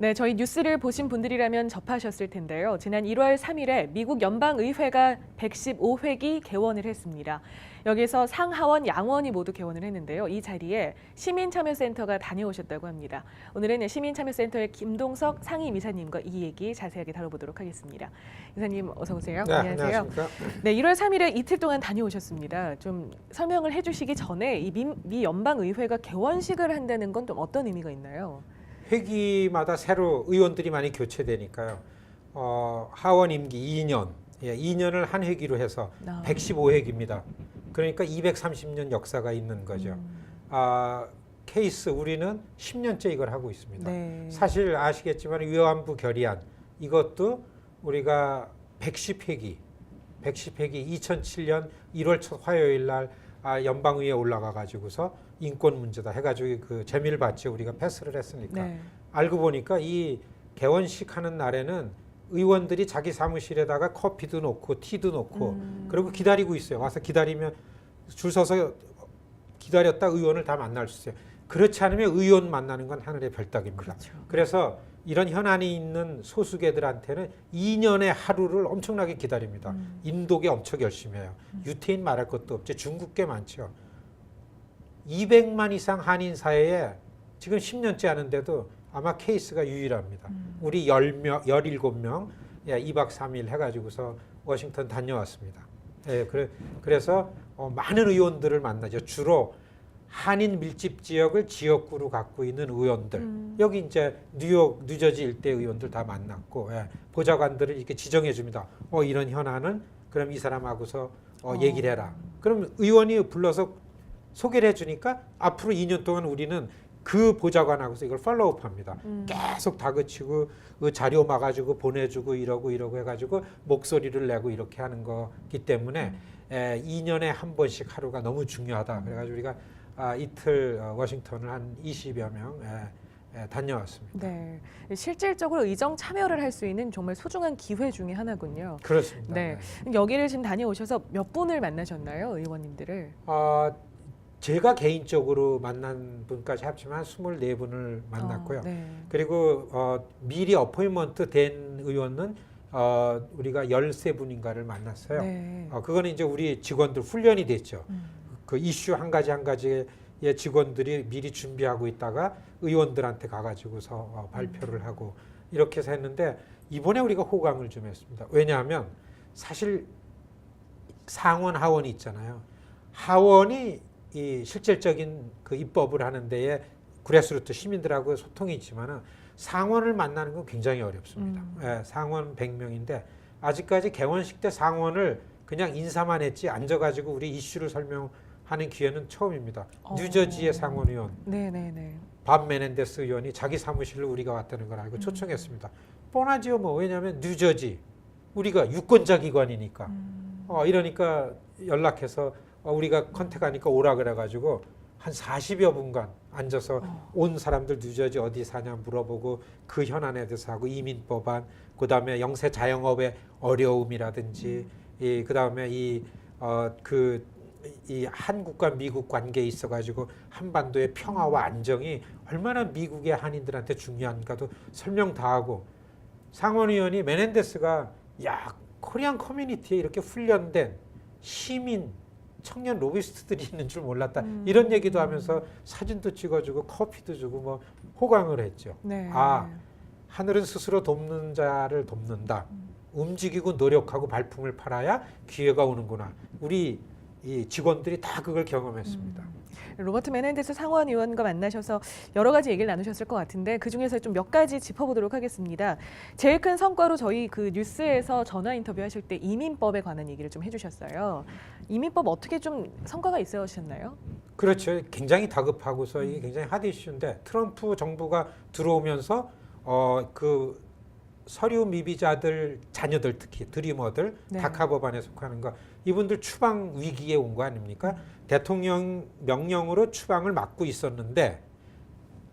네, 저희 뉴스를 보신 분들이라면 접하셨을 텐데요. 지난 1월 3일에 미국 연방의회가 115회기 개원을 했습니다. 여기서 상하원, 양원이 모두 개원을 했는데요. 이 자리에 시민참여센터가 다녀오셨다고 합니다. 오늘은 시민참여센터의 김동석 상임이사님과 이 얘기 자세하게 다뤄보도록 하겠습니다. 이사님 어서 오세요. 네, 안녕하세요. 안녕하십니까? 네, 1월 3일에 이틀 동안 다녀오셨습니다. 좀 설명을 해주시기 전에 이 미 연방의회가 개원식을 한다는 건 좀 어떤 의미가 있나요? 회기마다 새로 의원들이 많이 교체되니까요. 하원 임기 2년, 2년을 한 회기로 해서 115회기입니다. 그러니까 230년 역사가 있는 거죠. 케이스 우리는 10년째 이걸 하고 있습니다. 네. 사실 아시겠지만 위안부 결의안 이것도 우리가 110회기 2007년 1월 첫 화요일 날 연방의회에 올라가 가지고서 인권 문제다 해가지고 그 재미를 봤죠. 우리가 패스를 했으니까. 네. 알고 보니까 이 개원식 하는 날에는 의원들이 자기 사무실에다가 커피도 놓고 티도 놓고 그리고 기다리고 있어요. 와서 기다리면 줄 서서 기다렸다 의원을 다 만날 수 있어요. 그렇지 않으면 의원 만나는 건 하늘의 별따기입니다. 그렇죠. 그래서 이런 현안이 있는 소수계들한테는 2년의 하루를 엄청나게 기다립니다. 인도계 엄청 열심히 해요. 유태인 말할 것도 없죠. 중국계 많죠. 200만 이상 한인 사회에 지금 10년째 하는데도 아마 케이스가 유일합니다. 우리 17명 2박 3일 해가지고서 워싱턴 다녀왔습니다. 그래서 많은 의원들을 만나죠. 주로 한인 밀집 지역을 지역구로 갖고 있는 의원들. 여기 이제 뉴욕, 뉴저지 일대 의원들 다 만났고 보좌관들을 이렇게 지정해 줍니다. 이런 현안은 그럼 이 사람하고서 얘기를 해라. 그럼 의원이 불러서 소개를 해주니까 앞으로 2년 동안 우리는 그 보좌관하고서 이걸 팔로우업합니다. 계속 다그치고 그 자료 막아주고 보내주고 이러고 해가지고 목소리를 내고 이렇게 하는 거기 때문에 2년에 한 번씩 하루가 너무 중요하다. 그래가지고 우리가 이틀 워싱턴을 한 20여 명 다녀왔습니다. 네, 실질적으로 의정 참여를 할 수 있는 정말 소중한 기회 중에 하나군요. 그렇습니다. 네, 여기를 지금 다녀오셔서 몇 분을 만나셨나요, 의원님들을? 제가 개인적으로 만난 분까지 합치면 한 24분을 만났고요. 네. 그리고 미리 어포인먼트 된 의원은 우리가 13분인가를 만났어요. 네. 그거는 이제 우리 직원들 훈련이 됐죠. 그 이슈 한 가지의 직원들이 미리 준비하고 있다가 의원들한테 가가지고서 발표를 하고 이렇게 해서 했는데 이번에 우리가 호강을 좀 했습니다. 왜냐하면 사실 상원 하원이 있잖아요. 하원이 이 실질적인 그 입법을 하는 데에 그래스루트 시민들하고 소통이 있지만은 상원을 만나는 건 굉장히 어렵습니다. 상원 100명인데 아직까지 개원식 때 상원을 그냥 인사만 했지 앉아가지고 우리 이슈를 설명하는 기회는 처음입니다. 뉴저지의 상원의원 밥 메넨데스 의원이 자기 사무실로 우리가 왔다는 걸 알고 초청했습니다. 뻔하지요 뭐. 왜냐하면 뉴저지 우리가 유권자 기관이니까 이러니까 연락해서 우리가 컨택하니까 오라 그래가지고 한 40여 분간 앉아서 온 사람들 뉴저지 어디 사냐 물어보고 그 현안에 대해서 하고 이민법안, 그다음에 영세 자영업의 어려움이라든지 그다음에 이 한국과 미국 관계에 있어가지고 한반도의 평화와 안정이 얼마나 미국의 한인들한테 중요한가도 설명 다 하고 상원의원이 메넨데스가 코리안 커뮤니티에 이렇게 훈련된 시민 청년 로비스트들이 있는 줄 몰랐다. 이런 얘기도 하면서 사진도 찍어주고 커피도 주고 뭐 호강을 했죠. 네. 하늘은 스스로 돕는 자를 돕는다. 움직이고 노력하고 발품을 팔아야 기회가 오는구나. 우리 이 직원들이 다 그걸 경험했습니다. 로버트 메넨데스 상원 의원과 만나셔서 여러 가지 얘기를 나누셨을 것 같은데 그중에서 좀 몇 가지 짚어보도록 하겠습니다. 제일 큰 성과로 저희 그 뉴스에서 전화 인터뷰하실 때 이민법에 관한 얘기를 좀 해주셨어요. 이민법 어떻게 좀 성과가 있으셨나요? 그렇죠. 굉장히 다급하고서 이게 굉장히 핫 이슈인데 트럼프 정부가 들어오면서 그 서류 미비자들 자녀들 특히 드리머들 다카 법안에 속하는 거 이분들 추방 위기에 온 거 아닙니까? 대통령 명령으로 추방을 막고 있었는데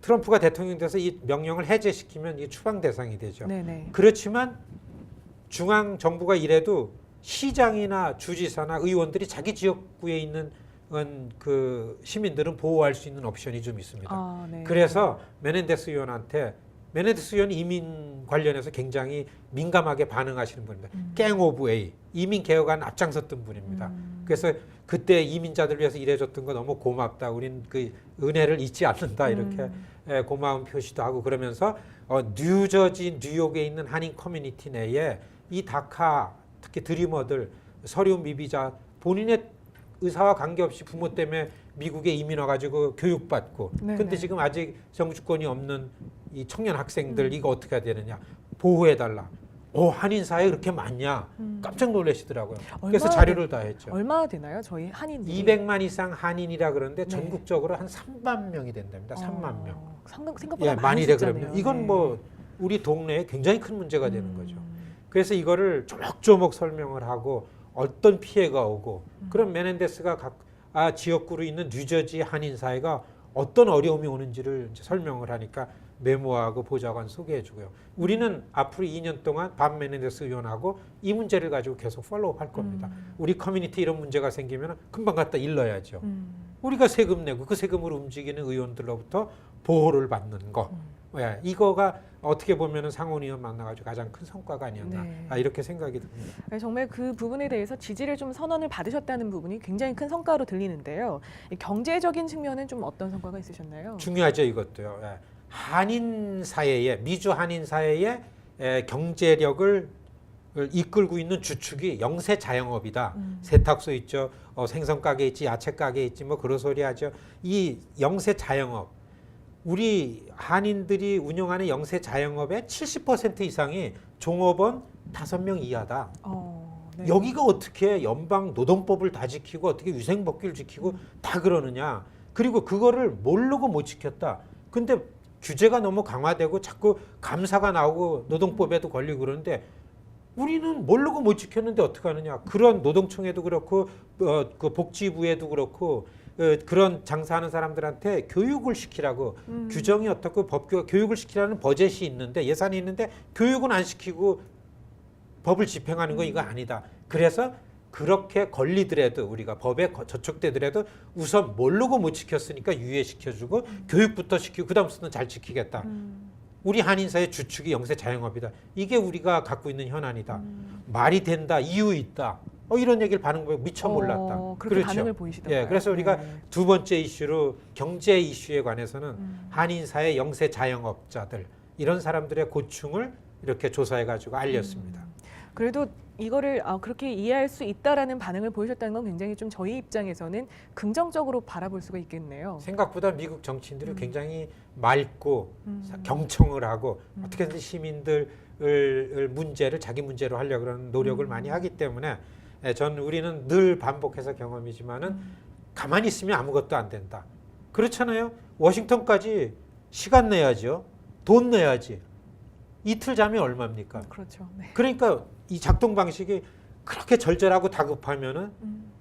트럼프가 대통령 돼서 이 명령을 해제시키면 이 추방 대상이 되죠. 그렇지만 중앙 정부가 이래도 시장이나 주지사나 의원들이 자기 지역구에 있는 그 시민들은 보호할 수 있는 옵션이 좀 있습니다. 그래서 메넨데스 의원한테 메네데스 의원이 이민 관련해서 굉장히 민감하게 반응하시는 분입니다. 갱 오브 A, 이민 개혁안 앞장섰던 분입니다. 그래서 그때 이민자들 위해서 일해줬던 거 너무 고맙다. 우린 그 은혜를 잊지 않는다. 이렇게 고마운 표시도 하고 그러면서 뉴저지, 뉴욕에 있는 한인 커뮤니티 내에 이 다카, 특히 드리머들, 서류 미비자, 본인의 의사와 관계없이 부모 때문에 미국에 이민 와가지고 교육받고 근데 지금 아직 정주권이 없는 이 청년 학생들 이거 어떻게 해야 되느냐 보호해달라. 한인 사회 그렇게 많냐 깜짝 놀라시더라고요. 그래서 자료를 다 했죠. 얼마 되나요? 저희 한인들이 200만 이상 한인이라 그러는데 전국적으로 한 3만 명이 된답니다. 3만 명. 생각보다 많이 돼 그러면 숫자네요. 이건 뭐 우리 동네에 굉장히 큰 문제가 되는 거죠. 그래서 이거를 조목조목 설명을 하고 어떤 피해가 오고 그럼 메넨데스가 지역구로 있는 뉴저지 한인 사회가 어떤 어려움이 오는지를 이제 설명을 하니까 메모하고 보좌관 소개해주고요. 우리는 앞으로 2년 동안 밥 메넨데스 의원하고 이 문제를 가지고 계속 팔로우업 할 겁니다. 우리 커뮤니티 이런 문제가 생기면 금방 갖다 일러야죠. 우리가 세금 내고 그 세금으로 움직이는 의원들로부터 보호를 받는 거. 이거가 어떻게 보면 상원 의원 만나가지고 가장 큰 성과가 아니었나 이렇게 생각이 듭니다. 정말 그 부분에 대해서 지지를 좀 선언을 받으셨다는 부분이 굉장히 큰 성과로 들리는데요. 경제적인 측면은 좀 어떤 성과가 있으셨나요? 중요하죠 이것도요. 한인 사회에 미주 한인 사회의 경제력을 이끌고 있는 주축이 영세 자영업이다. 세탁소 있죠, 생선 가게 있지, 야채 가게 있지, 뭐 그런 소리 하죠. 이 영세 자영업, 우리 한인들이 운영하는 영세 자영업의 70% 이상이 종업원 5명 이하다. 여기가 어떻게 연방 노동법을 다 지키고 어떻게 위생법규를 지키고 다 그러느냐. 그리고 그거를 모르고 못 지켰다. 근데 규제가 너무 강화되고 자꾸 감사가 나오고 노동법에도 걸리고 그러는데 우리는 모르고 못 지켰는데 어떻게 하느냐. 그런 노동청에도 그렇고 그 복지부에도 그렇고 그런 장사하는 사람들한테 교육을 시키라고 규정이 어떻고 교육을 시키라는 버젯이 있는데 예산이 있는데 교육은 안 시키고 법을 집행하는 거 이거 아니다. 그래서 그렇게 걸리더라도 우리가 법에 저촉되더라도 우선 모르고 못 지켰으니까 유예시켜주고 교육부터 시키고 그 다음부터는 잘 지키겠다. 우리 한인사의 주축이 영세 자영업이다. 이게 우리가 갖고 있는 현안이다. 말이 된다. 이유 있다. 이런 얘기를 반응 미처 몰랐다. 그렇게 그렇죠. 반응을 보이시더라고요. 그래서 우리가 두 번째 이슈로 경제 이슈에 관해서는 한인사의 영세 자영업자들 이런 사람들의 고충을 이렇게 조사해가지고 알렸습니다. 그래도 이거를 그렇게 이해할 수 있다라는 반응을 보이셨다는 건 굉장히 좀 저희 입장에서는 긍정적으로 바라볼 수가 있겠네요. 생각보다 미국 정치인들이 굉장히 맑고 경청을 하고 어떻게든 시민들을 문제를 자기 문제로 하려고 그러는 노력을 많이 하기 때문에 우리는 늘 반복해서 경험이지만은 가만히 있으면 아무것도 안 된다. 그렇잖아요. 워싱턴까지 시간 내야죠. 돈 내야지. 이틀 자면 얼마입니까? 그렇죠. 네. 그러니까 이 작동 방식이 그렇게 절절하고 다급하면은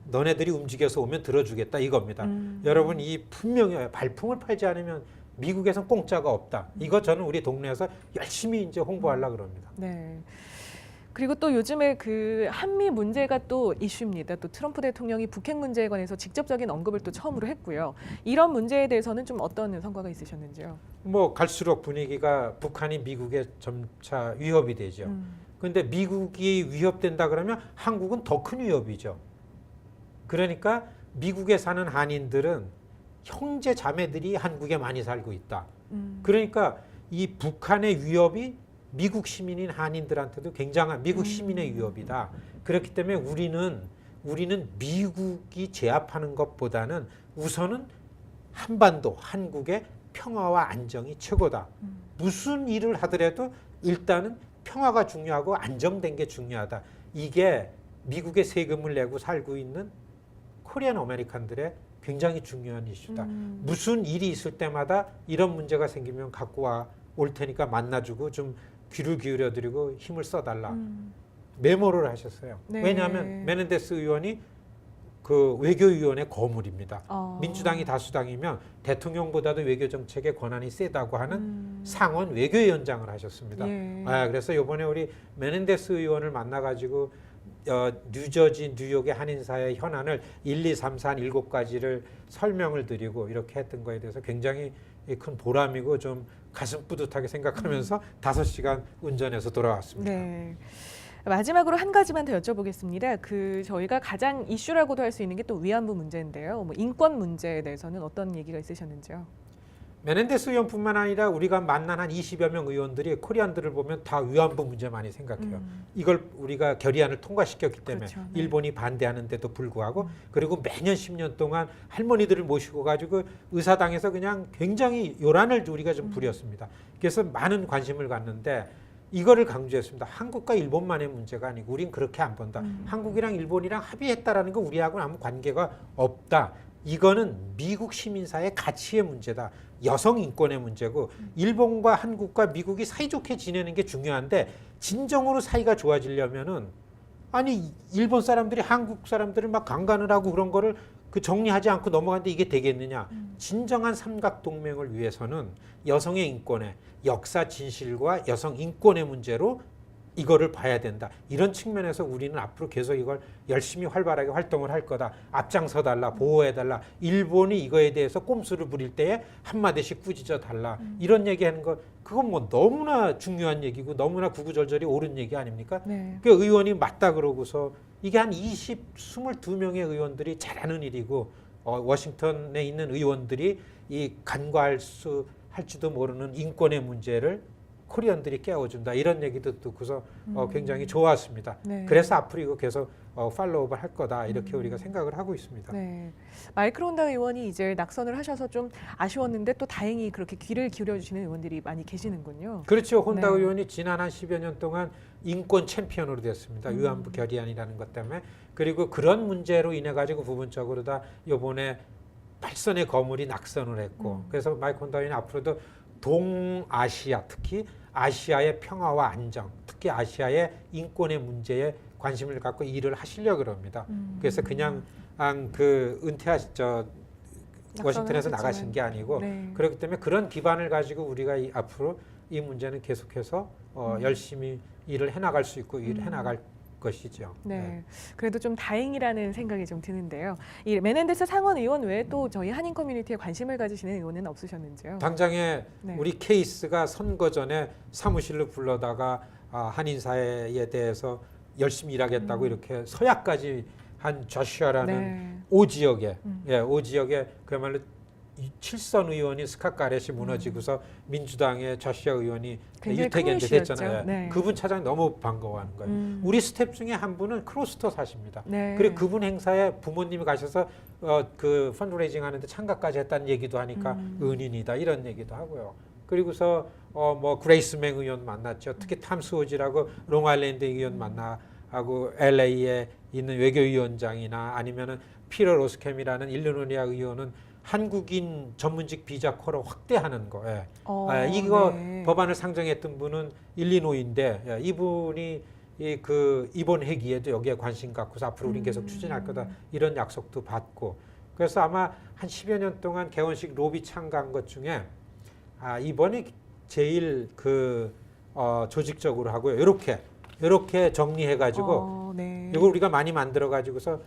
너네들이 움직여서 오면 들어주겠다 이겁니다. 여러분 이 분명히 발품을 팔지 않으면 미국에선 공짜가 없다. 이거 저는 우리 동네에서 열심히 이제 홍보하려고 그럽니다. 네. 그리고 또 요즘에 그 한미 문제가 또 이슈입니다. 또 트럼프 대통령이 북핵 문제에 관해서 직접적인 언급을 또 처음으로 했고요. 이런 문제에 대해서는 좀 어떤 성과가 있으셨는지요? 뭐 갈수록 분위기가 북한이 미국에 점차 위협이 되죠. 그런데 미국이 위협된다 그러면 한국은 더 큰 위협이죠. 그러니까 미국에 사는 한인들은 형제 자매들이 한국에 많이 살고 있다. 그러니까 이 북한의 위협이 미국 시민인 한인들한테도 굉장한 미국 시민의 위협이다. 그렇기 때문에 우리는 미국이 제압하는 것보다는 우선은 한반도, 한국의 평화와 안정이 최고다. 무슨 일을 하더라도 일단은 평화가 중요하고 안정된 게 중요하다. 이게 미국의 세금을 내고 살고 있는 코리안 아메리칸들의 굉장히 중요한 이슈다. 무슨 일이 있을 때마다 이런 문제가 생기면 갖고 올 테니까 만나주고 좀 귀를 기울여드리고 힘을 써달라. 메모를 하셨어요. 네. 왜냐하면 메넨데스 의원이 그 외교위원회 거물입니다. 민주당이 다수당이면 대통령보다도 외교정책의 권한이 세다고 하는 상원 외교위원장을 하셨습니다. 그래서 이번에 우리 메넨데스 의원을 만나가지고 뉴저지, 뉴욕의 한인사회 현안을 1, 2, 3, 4, 7가지를 설명을 드리고 이렇게 했던 거에 대해서 굉장히 큰 보람이고 좀 가슴 뿌듯하게 생각하면서 5시간 운전해서 돌아왔습니다. 네. 마지막으로 한 가지만 더 여쭤보겠습니다. 저희가 가장 이슈라고도 할 수 있는 게 또 위안부 문제인데요. 뭐 인권 문제에 대해서는 어떤 얘기가 있으셨는지요? 메넨데스 의원뿐만 아니라 우리가 만난 한 20여 명 의원들이 코리안들을 보면 다 위안부 문제 많이 생각해요. 이걸 우리가 결의안을 통과시켰기 때문에 그렇죠. 네. 일본이 반대하는데도 불구하고 그리고 매년 10년 동안 할머니들을 모시고 가지고 의사당에서 그냥 굉장히 요란을 우리가 좀 부렸습니다. 그래서 많은 관심을 갖는데 이거를 강조했습니다. 한국과 일본만의 문제가 아니고 우린 그렇게 안 본다. 한국이랑 일본이랑 합의했다라는 거 우리하고는 아무 관계가 없다. 이거는 미국 시민사회 가치의 문제다. 여성 인권의 문제고 일본과 한국과 미국이 사이좋게 지내는 게 중요한데 진정으로 사이가 좋아지려면은 아니 일본 사람들이 한국 사람들을 막 강간을 하고 그런 거를 그 정리하지 않고 넘어가는데 이게 되겠느냐. 진정한 삼각동맹을 위해서는 여성의 인권의 역사 진실과 여성 인권의 문제로 이거를 봐야 된다. 이런 측면에서 우리는 앞으로 계속 이걸 열심히 활발하게 활동을 할 거다. 앞장서 달라, 보호해 달라. 일본이 이거에 대해서 꼼수를 부릴 때에 한마디씩 꾸짖어 달라. 이런 얘기하는 거 그건 뭐 너무나 중요한 얘기고 너무나 구구절절이 옳은 얘기 아닙니까? 네. 그 의원이 맞다 그러고서 이게 한 22명의 의원들이 잘하는 일이고 워싱턴에 있는 의원들이 이 간과할 할지도 모르는 인권의 문제를 코리안들이 깨워준다 이런 얘기도 듣고서 굉장히 좋았습니다. 네. 그래서 앞으로 이거 계속 팔로우업을 할 거다 이렇게 우리가 생각을 하고 있습니다. 네. 마이클 혼다 의원이 이제 낙선을 하셔서 좀 아쉬웠는데 또 다행히 그렇게 귀를 기울여 주시는 의원들이 많이 계시는군요. 그렇죠. 혼다 네. 의원이 지난 한 10여 년 동안 인권 챔피언으로 됐습니다. 위안부 결의안이라는 것 때문에. 그리고 그런 문제로 인해 가지고 부분적으로 다 이번에 8선의 거물이 낙선을 했고 그래서 마이클 혼다 의원이 앞으로도 동아시아 특히 아시아의 평화와 안정, 특히 아시아의 인권의 문제에 관심을 갖고 일을 하시려고 그럽니다. 그래서 그냥 워싱턴에서 나가신 게 아니고 네. 그렇기 때문에 그런 기반을 가지고 우리가 앞으로 이 문제는 계속해서 열심히 일을 해나갈 수 있고 일을 해나갈 것이죠. 네. 그래도 좀 다행이라는 생각이 좀 드는데요. 이 메넨데스 상원 의원 외에 또 저희 한인 커뮤니티에 관심을 가지시는 의원은 없으셨는지요? 당장에 네. 우리 케이스가 선거 전에 사무실로 불러다가 한인 사회에 대해서 열심히 일하겠다고 이렇게 서약까지 한 저시아라는 네. 오지역에 오지역에 그야말로 7선 의원이 스캇 가렛이 무너지고서 민주당의 저시아 의원이 굉장히 유태견제 큰 이슈였죠. 됐잖아요. 네. 그분 찾아니 너무 반가워하는 거예요. 우리 스텝 중에 한 분은 크로스터 사십니다. 네. 그리고 그분 행사에 부모님이 가셔서 그 펀드레이징 하는데 참가까지 했다는 얘기도 하니까 은인이다 이런 얘기도 하고요. 그리고서 뭐 그레이스 맹 의원 만났죠. 특히 탐스 호지라고 롱아일랜드 의원 만나하고 LA에 있는 외교위원장이나 아니면은 피터 로스캠이라는 일리노이아 의원은 한국인 전문직 비자 코를 확대하는 거. 이거 네. 법안을 상정했던 분은 일리노이인데 이분이 이번 회기에도 여기에 관심 갖고서 앞으로 우린 계속 추진할 거다 이런 약속도 받고 그래서 아마 한 10여 년 동안 개원식 로비 참가한 것 중에 이번에 제일 조직적으로 하고요. 이렇게 정리해 가지고 네. 이걸 우리가 많이 만들어 가지고서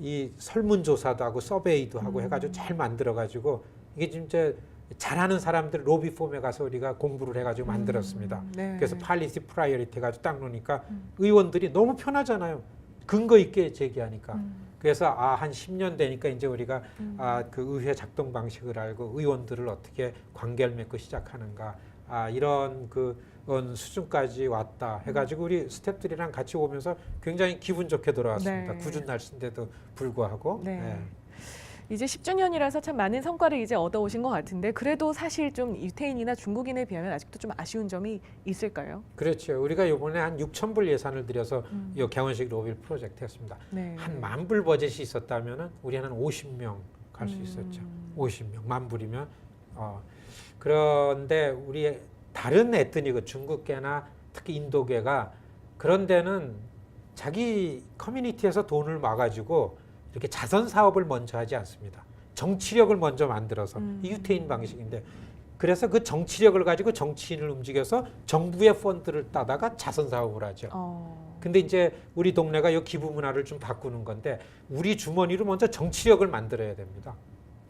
이 설문조사도 하고 서베이도 하고 해가지고 잘 만들어가지고 이게 진짜 잘하는 사람들 로비 폼에 가서 우리가 공부를 해가지고 만들었습니다. 네. 그래서 팔리시 프라이어리티 해가지고 딱 놓으니까 의원들이 너무 편하잖아요. 근거 있게 제기하니까. 그래서 한 10년 되니까 이제 우리가 그 의회 작동 방식을 알고 의원들을 어떻게 관계를 맺고 시작하는가 이런 수준까지 왔다 해가지고 우리 스태프들이랑 같이 오면서 굉장히 기분 좋게 돌아왔습니다. 네. 궂은 날씨인데도 불구하고. 네. 네. 이제 10주년이라서 참 많은 성과를 이제 얻어오신 것 같은데 그래도 사실 좀 유태인이나 중국인에 비하면 아직도 좀 아쉬운 점이 있을까요? 그렇죠. 우리가 이번에 한 6,000불 예산을 들여서 이 개원식 로빌 프로젝트 했습니다. 네. 한 10,000불 버젯이 있었다면은 우리 한 50명 갈 수 있었죠. 50명, 10,000불이면. 그런데 우리 다른 에트닉, 중국계나 특히 인도계가 그런 데는 자기 커뮤니티에서 돈을 모아가지고 이렇게 자선 사업을 먼저 하지 않습니다. 정치력을 먼저 만들어서 이 유태인 방식인데 그래서 그 정치력을 가지고 정치인을 움직여서 정부의 펀드를 따다가 자선 사업을 하죠. 근데 이제 우리 동네가 이 기부 문화를 좀 바꾸는 건데 우리 주머니로 먼저 정치력을 만들어야 됩니다.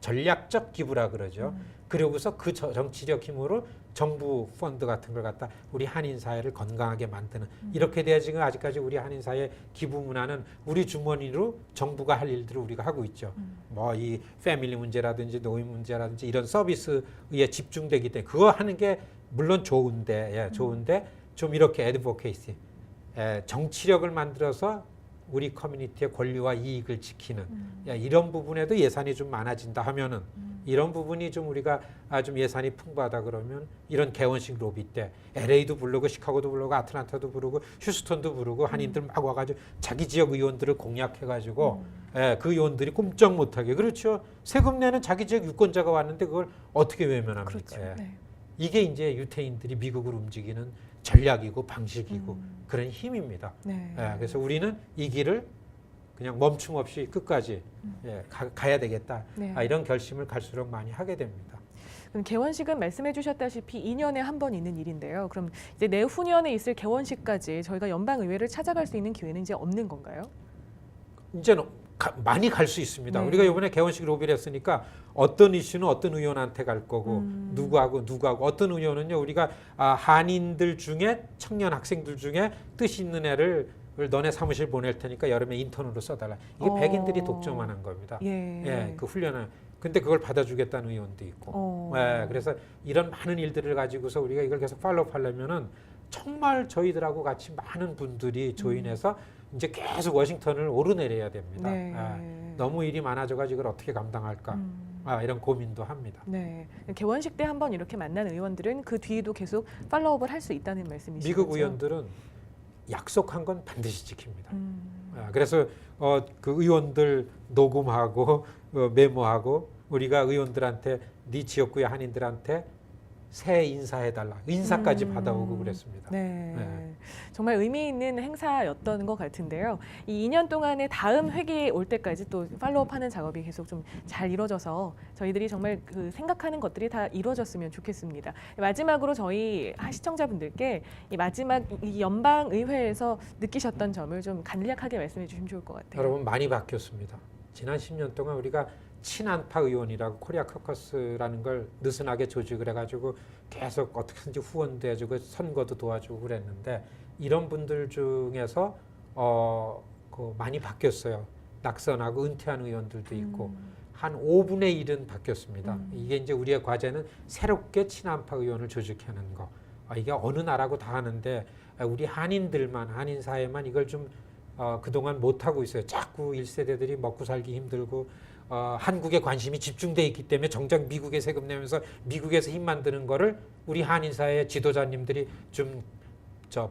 전략적 기부라 그러죠. 그러고서 그 정치적 힘으로 정부 펀드 같은 걸 갖다 우리 한인 사회를 건강하게 만드는 이렇게 돼야 지금 아직까지 우리 한인 사회 기부 문화는 우리 주머니로 정부가 할 일들을 우리가 하고 있죠. 뭐 이 패밀리 문제라든지 노인 문제라든지 이런 서비스에 집중되기 때문에 그거 하는 게 물론 좋은데 좋은데 좀 이렇게 애드보케이시 정치력을 만들어서 우리 커뮤니티의 권리와 이익을 지키는 이런 부분에도 예산이 좀 많아진다 하면은 이런 부분이 좀 우리가 좀 예산이 풍부하다 그러면 이런 개원식 로비 때 LA도 부르고 시카고도 부르고 아틀란타도 부르고 휴스턴도 부르고 한인들 막 와가지고 자기 지역 의원들을 공략해가지고 그 의원들이 꼼짝 못하게 그렇죠. 세금 내는 자기 지역 유권자가 왔는데 그걸 어떻게 외면합니까? 그렇죠. 네. 이게 이제 유태인들이 미국을 움직이는 전략이고 방식이고 그런 힘입니다. 네. 그래서 우리는 이 길을 그냥 멈춤 없이 끝까지 가야 되겠다. 네. 이런 결심을 갈수록 많이 하게 됩니다. 그럼 개원식은 말씀해 주셨다시피 2년에 한 번 있는 일인데요. 그럼 이제 내후년에 있을 개원식까지 저희가 연방의회를 찾아갈 수 있는 기회는 이제 없는 건가요? 이제는 많이 갈 수 있습니다. 네. 우리가 이번에 개원식 로비를 했으니까 어떤 이슈는 어떤 의원한테 갈 거고 누구하고 어떤 의원은요 우리가 한인들 중에 청년 학생들 중에 뜻 있는 애를 너네 사무실 보낼 테니까 여름에 인턴으로 써달라. 이게 백인들이 독점하는 겁니다. 그 훈련을. 근데 그걸 받아주겠다는 의원도 있고. 그래서 이런 많은 일들을 가지고서 우리가 이걸 계속 팔로우하려면은 정말 저희들하고 같이 많은 분들이 조인해서 이제 계속 워싱턴을 오르내려야 됩니다. 너무 일이 많아져가지고 이걸 어떻게 감당할까 이런 고민도 합니다. 네, 개원식 때 한번 이렇게 만난 의원들은 그 뒤에도 계속 팔로우업을 할 수 있다는 말씀이시죠? 미국 의원들은 약속한 건 반드시 지킵니다. 그래서 그 의원들 녹음하고 메모하고 우리가 의원들한테 네 지역구의 한인들한테 새 인사해달라. 인사까지 받아오고 그랬습니다. 네. 정말 의미 있는 행사였던 것 같은데요. 이 2년 동안에 다음 회기 올 때까지 또 팔로우업하는 작업이 계속 좀 잘 이루어져서 저희들이 정말 그 생각하는 것들이 다 이루어졌으면 좋겠습니다. 마지막으로 저희 시청자분들께 이 마지막 이 연방의회에서 느끼셨던 점을 좀 간략하게 말씀해 주시면 좋을 것 같아요. 여러분 많이 바뀌었습니다. 지난 10년 동안 우리가 친한파 의원이라고 코리아 커커스라는 걸 느슨하게 조직을 해가지고 계속 어떻게든지 후원도 해주고 선거도 도와주고 그랬는데 이런 분들 중에서 많이 바뀌었어요. 낙선하고 은퇴한 의원들도 있고 한 5분의 1은 바뀌었습니다. 이게 이제 우리의 과제는 새롭게 친한파 의원을 조직하는 거. 이게 어느 나라고 다 하는데 우리 한인들만 한인 사회만 이걸 좀 그동안 못하고 있어요. 자꾸 1세대들이 먹고 살기 힘들고 한국에 관심이 집중돼 있기 때문에 정작 미국에 세금 내면서 미국에서 힘 만드는 거를 우리 한인 사회 지도자님들이 좀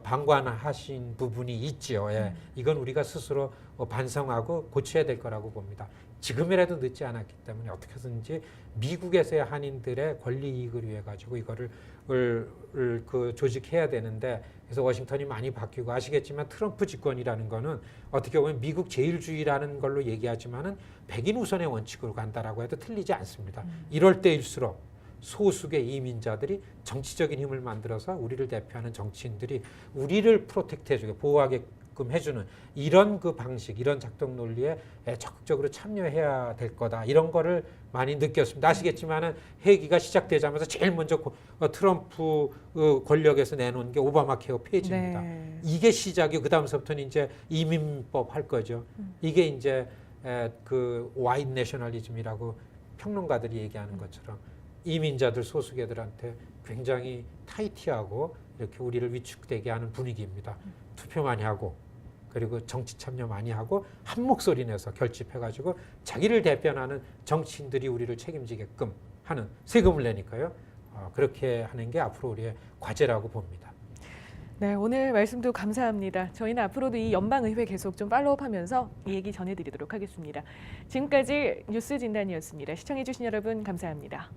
방관하신 부분이 있지요. 이건 우리가 스스로 반성하고 고쳐야 될 거라고 봅니다. 지금이라도 늦지 않았기 때문에 어떻게든지 미국에서의 한인들의 권리 이익을 위해 가지고 이거를 조직해야 되는데 그래서 워싱턴이 많이 바뀌고 아시겠지만 트럼프 집권이라는 거는 어떻게 보면 미국 제일주의라는 걸로 얘기하지만은 백인 우선의 원칙으로 간다라고 해도 틀리지 않습니다. 이럴 때일수록 소수의 이민자들이 정치적인 힘을 만들어서 우리를 대표하는 정치인들이 우리를 프로텍트해주게 보호하게끔 해주는 이런 그 방식, 이런 작동 논리에 적극적으로 참여해야 될 거다. 이런 거를 많이 느꼈습니다. 아시겠지만은 회기가 시작되자마자 제일 먼저 트럼프 권력에서 내놓은 게 오바마 케어 폐지입니다. 네. 이게 시작이고 그 다음서부터는 이제 이민법 할 거죠. 이게 이제 그 와이드 내셔널리즘이라고 평론가들이 얘기하는 것처럼 이민자들 소수계들한테 굉장히 타이트하고 이렇게 우리를 위축되게 하는 분위기입니다. 투표 많이 하고 그리고 정치 참여 많이 하고 한 목소리 내서 결집해가지고 자기를 대변하는 정치인들이 우리를 책임지게끔 하는 세금을 내니까요. 그렇게 하는 게 앞으로 우리의 과제라고 봅니다. 네, 오늘 말씀도 감사합니다. 저희는 앞으로도 이 연방의회 계속 좀 팔로우업하면서 이 얘기 전해드리도록 하겠습니다. 지금까지 뉴스 진단이었습니다. 시청해주신 여러분 감사합니다.